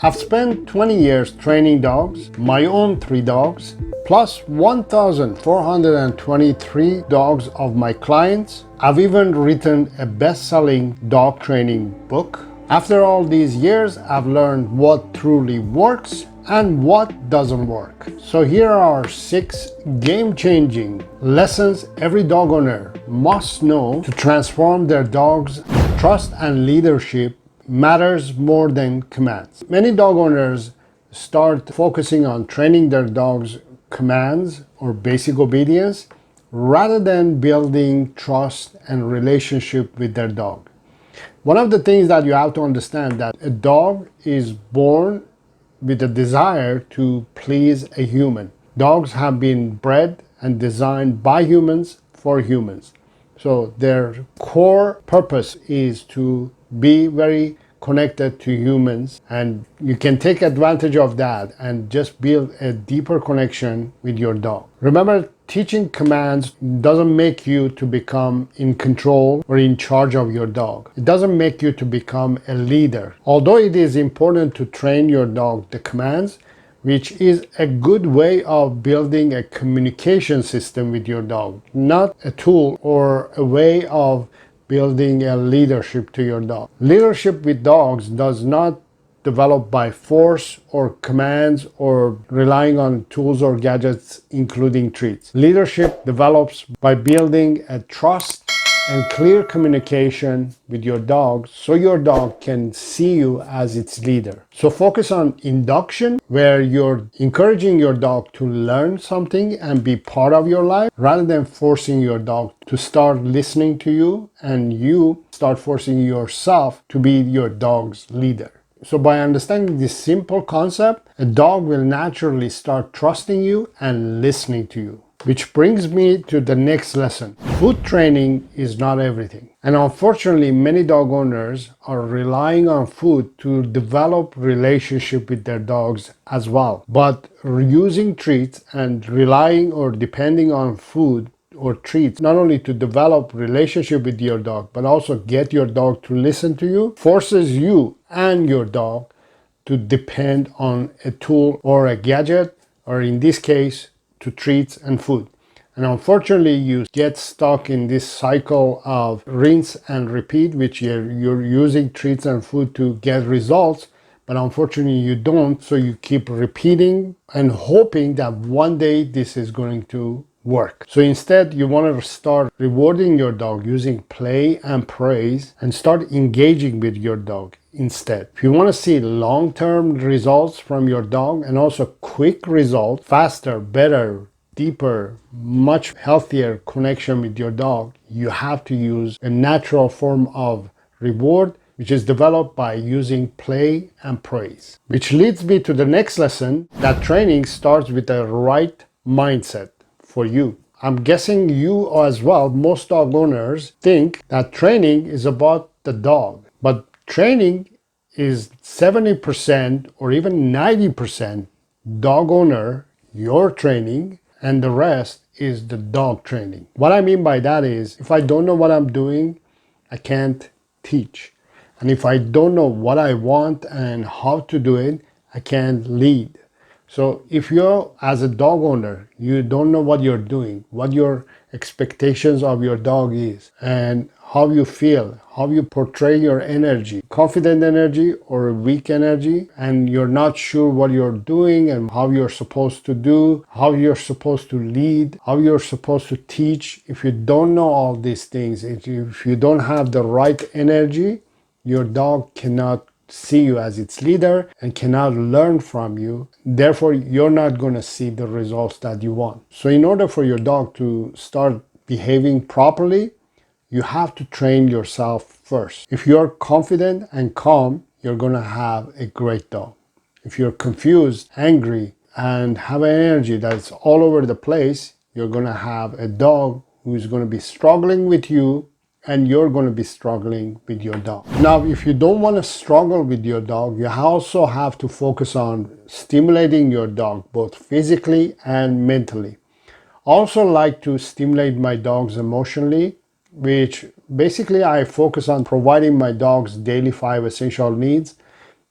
I've spent 20 years training dogs, my own 3 dogs, plus 1,423 dogs of my clients. I've even written a best-selling dog training book. After all these years, I've learned what truly works and what doesn't work. So here are 6 game-changing lessons every dog owner must know to transform their dog's trust and leadership matters more than commands. Many dog owners start focusing on training their dog's commands or basic obedience rather than building trust and relationship with their dog. One of the things that you have to understand that a dog is born with a desire to please a human. Dogs have been bred and designed by humans for humans. So their core purpose is to be very connected to humans, and you can take advantage of that and just build a deeper connection with your dog. Remember, teaching commands doesn't make you to become in control or in charge of your dog. It doesn't make you to become a leader. Although it is important to train your dog the commands, which is a good way of building a communication system with your dog, not a tool or a way of building a leadership to your dog. Leadership with dogs does not develop by force or commands or relying on tools or gadgets, including treats. Leadership develops by building a trust and clear communication with your dog so your dog can see you as its leader. So focus on induction, where you're encouraging your dog to learn something and be part of your life rather than forcing your dog to start listening to you and you start forcing yourself to be your dog's leader. So by understanding this simple concept, a dog will naturally start trusting you and listening to you. Which brings me to the next lesson. Food training is not everything. And unfortunately, many dog owners are relying on food to develop relationship with their dogs as well. But using treats and relying or depending on food or treats, not only to develop relationship with your dog, but also get your dog to listen to you, forces you and your dog to depend on a tool or a gadget, or in this case, to treats and food. And unfortunately, you get stuck in this cycle of rinse and repeat, which you're using treats and food to get results, but unfortunately you don't, so you keep repeating and hoping that one day this is going to work. So instead, you want to start rewarding your dog using play and praise and start engaging with your dog instead. If you want to see long-term results from your dog and also quick results, faster, better, deeper, much healthier connection with your dog, you have to use a natural form of reward, which is developed by using play and praise. Which leads me to the next lesson, that training starts with the right mindset for you. I'm guessing you as well, most dog owners think that training is about the dog, but training is 70% or even 90% dog owner, your training, and the rest is the dog training. What I mean by that is, if I don't know what I'm doing, I can't teach. And if I don't know what I want and how to do it, I can't lead. So if you're, as a dog owner, you don't know what you're doing, what your expectations of your dog is, and how you feel, how you portray your energy, confident energy or weak energy, and you're not sure what you're doing and how you're supposed to do, how you're supposed to lead, how you're supposed to teach. If you don't know all these things, if you don't have the right energy, your dog cannot see you as its leader and cannot learn from you. Therefore, you're not going to see the results that you want. So in order for your dog to start behaving properly, you have to train yourself first. If you're confident and calm, you're going to have a great dog. If you're confused, angry, and have an energy that's all over the place, you're going to have a dog who's going to be struggling with you, and you're going to be struggling with your dog. Now, if you don't want to struggle with your dog, you also have to focus on stimulating your dog, both physically and mentally. I also like to stimulate my dogs emotionally, which basically I focus on providing my dogs daily 5 essential needs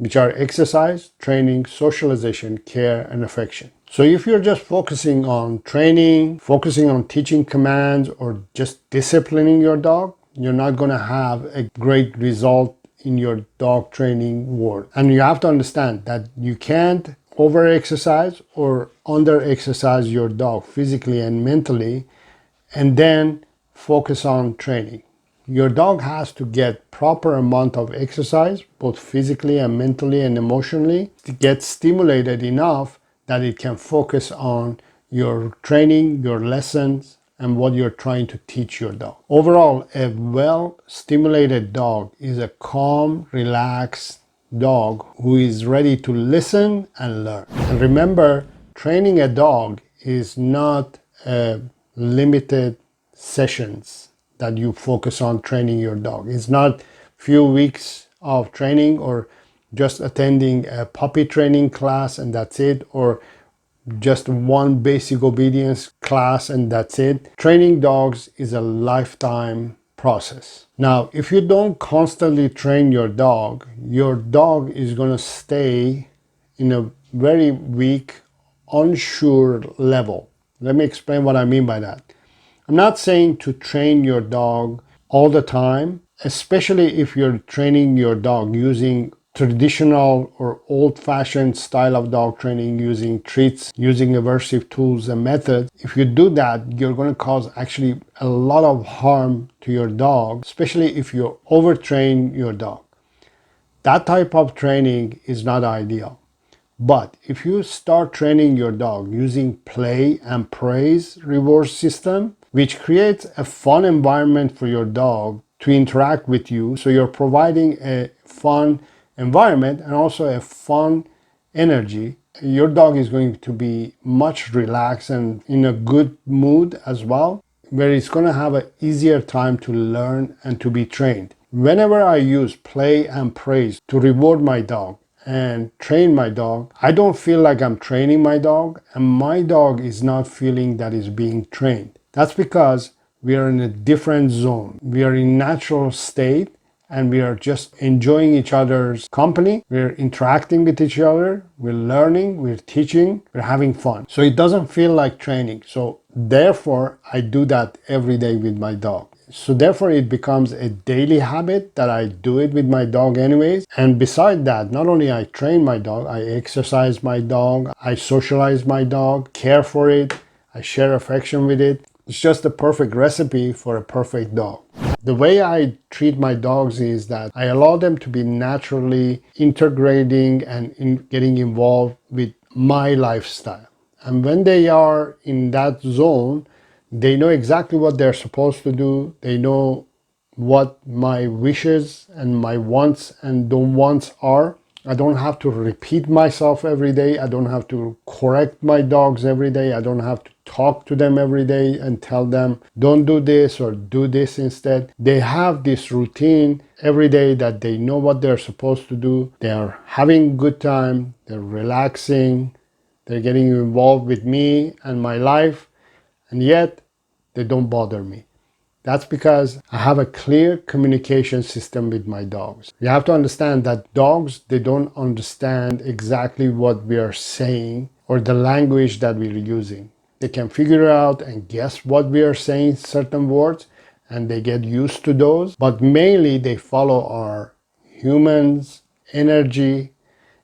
which are exercise, training, socialization, care, and affection. So if you're just focusing on training, focusing on teaching commands, or just disciplining your dog, you're not going to have a great result in your dog training world. And you have to understand that you can't over exercise or under exercise your dog physically and mentally and then focus on training. Your dog has to get proper amount of exercise, both physically and mentally and emotionally, to get stimulated enough that it can focus on your training, your lessons, and what you're trying to teach your dog. Overall, a well-stimulated dog is a calm, relaxed dog who is ready to listen and learn. And remember, training a dog is not limited sessions that you focus on training your dog. It's not few weeks of training or just attending a puppy training class and that's it, or just one basic obedience class and that's it. Training dogs is a lifetime process. Now, if you don't constantly train your dog is going to stay in a very weak, unsure level. Let me explain what I mean by that. I'm not saying to train your dog all the time, especially if you're training your dog using traditional or old-fashioned style of dog training, using treats, using aversive tools and methods. If you do that, you're going to cause actually a lot of harm to your dog, especially if you overtrain your dog. That type of training is not ideal. But if you start training your dog using play and praise reward system, which creates a fun environment for your dog to interact with you, so you're providing a fun environment and also a fun energy, your dog is going to be much relaxed and in a good mood as well, where it's going to have an easier time to learn and to be trained. Whenever I use play and praise to reward my dog and train my dog, I don't feel like I'm training my dog, and my dog is not feeling that is being trained. That's because we are in a different zone. We are in natural state and we are just enjoying each other's company. We're interacting with each other. We're learning, we're teaching, we're having fun. So it doesn't feel like training. So therefore, I do that every day with my dog. So therefore, it becomes a daily habit that I do it with my dog anyways. And beside that, not only I train my dog, I exercise my dog, I socialize my dog, care for it, I share affection with it. It's just the perfect recipe for a perfect dog. The way I treat my dogs is that I allow them to be naturally integrating and getting involved with my lifestyle. And when they are in that zone, they know exactly what they're supposed to do. They know what my wishes and my wants and don't wants are. I don't have to repeat myself every day. I don't have to correct my dogs every day. I don't have to talk to them every day and tell them, don't do this or do this instead. They have this routine every day that they know what they're supposed to do. They are having good time. They're relaxing. They're getting involved with me and my life. And yet, they don't bother me. That's because I have a clear communication system with my dogs. You have to understand that dogs, they don't understand exactly what we are saying or the language that we're using. They can figure out and guess what we are saying, certain words, and they get used to those. But mainly they follow our humans' energy.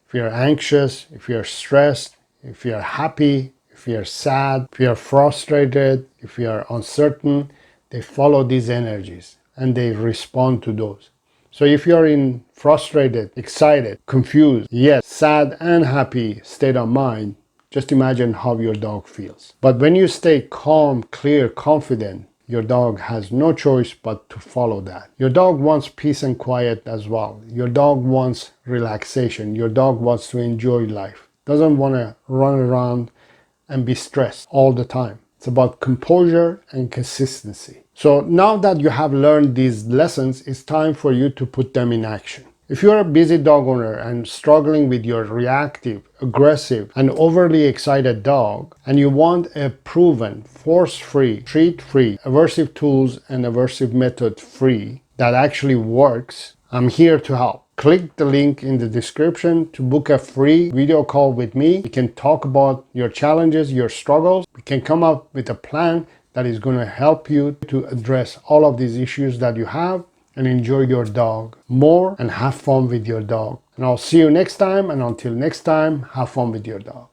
If you're anxious, if you're stressed, if you're happy, if you're sad, if you're frustrated, if you're uncertain, they follow these energies and they respond to those. So if you're in frustrated, excited, confused, yet sad and happy state of mind, just imagine how your dog feels. But when you stay calm, clear, confident, your dog has no choice but to follow that. Your dog wants peace and quiet as well. Your dog wants relaxation. Your dog wants to enjoy life. Doesn't want to run around and be stressed all the time. It's about composure and consistency. So now that you have learned these lessons, it's time for you to put them in action. If you're a busy dog owner and struggling with your reactive, aggressive, and overly excited dog, and you want a proven, force-free, treat-free, aversive tools and aversive method free that actually works, I'm here to help. click the link in the description to book a free video call with me. We can talk about your challenges, your struggles. We can come up with a plan that is going to help you to address all of these issues that you have and enjoy your dog more and have fun with your dog. And I'll see you next time, and until next time, have fun with your dog.